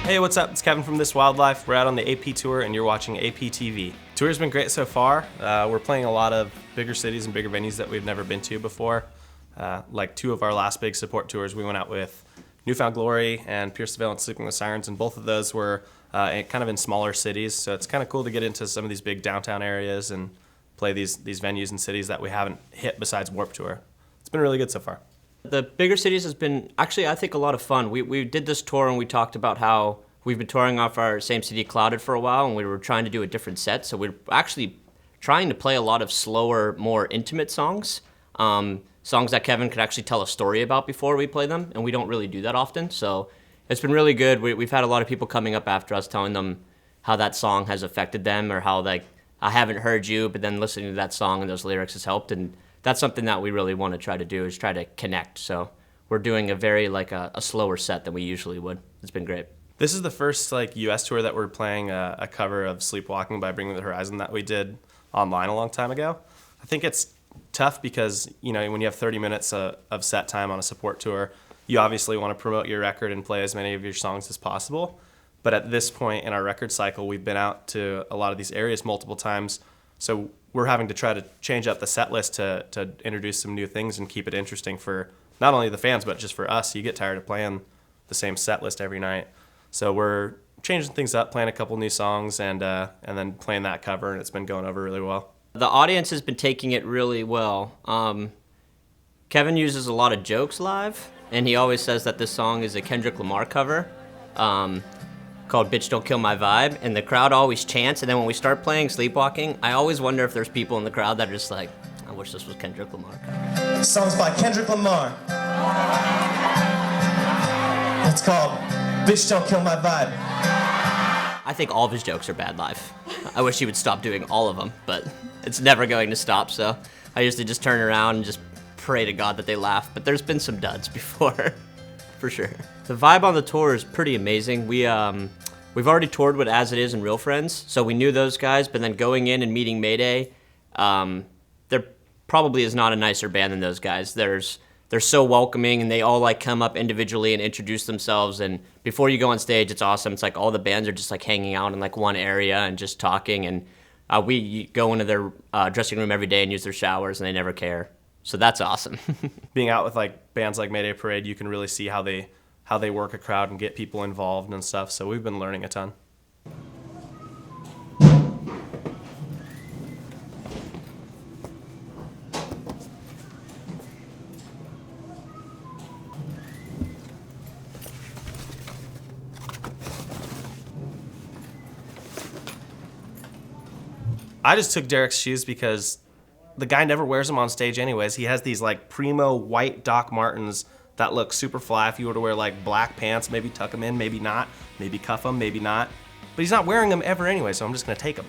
Hey, what's up? It's Kevin from This Wildlife. We're out on the AP tour and you're watching APTV. Tour's been great so far. We're playing a lot of bigger cities and bigger venues that we've never been to before. Like two of our last big support tours, we went out with Newfound Glory and Pure Surveillance Sleeping with Sirens, and both of those were kind of in smaller cities. So it's kind of cool to get into some of these big downtown areas and play these venues and cities that we haven't hit besides Warped Tour. It's been really good so far. The bigger cities has been, actually, I think a lot of fun. We did this tour and we talked about how we've been touring off our Same City Clouded for a while, and we were trying to do a different set. So we're actually trying to play a lot of slower, more intimate songs. Songs that Kevin could actually tell a story about before we play them, and we don't really do that often. So it's been really good. We've had a lot of people coming up after us telling them how that song has affected them, or how, like, I haven't heard you, but then listening to that song and those lyrics has helped. And that's something that we really want to try to do, is try to connect. So we're doing a very, like, a slower set than we usually would. It's been great. This is the first US tour that we're playing a cover of Sleepwalking by Bring Me the Horizon that we did online a long time ago. I think it's tough because, you know, when you have 30 minutes of set time on a support tour, you obviously want to promote your record and play as many of your songs as possible. But at this point in our record cycle, we've been out to a lot of these areas multiple times, so we're having to try to change up the set list to introduce some new things and keep it interesting for not only the fans, but just for us. You get tired of playing the same set list every night. So we're changing things up, playing a couple new songs, and then playing that cover, and it's been going over really well. The audience has been taking it really well. Kevin uses a lot of jokes live, and he always says that this song is a Kendrick Lamar cover called Bitch Don't Kill My Vibe, and the crowd always chants, and then when we start playing Sleepwalking, I always wonder if there's people in the crowd that are just like, I wish this was Kendrick Lamar. This song's by Kendrick Lamar. It's called Bitch Don't Kill My Vibe. I think all of his jokes are bad live. I wish he would stop doing all of them, but it's never going to stop, so I usually just turn around and just pray to God that they laugh, but there's been some duds before, for sure. The vibe on the tour is pretty amazing. We've already toured with As It Is and Real Friends, so we knew those guys, but then going in and meeting Mayday, there probably is not a nicer band than those guys. They're so welcoming, and they all like come up individually and introduce themselves, and before you go on stage, it's awesome. It's like all the bands are just like hanging out in like one area and just talking, and we go into their dressing room every day and use their showers, and they never care. So that's awesome. Being out with like bands like Mayday Parade, you can really see how they work a crowd and get people involved and stuff. So we've been learning a ton. I just took Derek's shoes because the guy never wears them on stage anyways. He has these like primo white Doc Martens that look super fly. If you were to wear like black pants, maybe tuck them in, maybe not, maybe cuff them, maybe not. But he's not wearing them ever anyway, so I'm just gonna take them.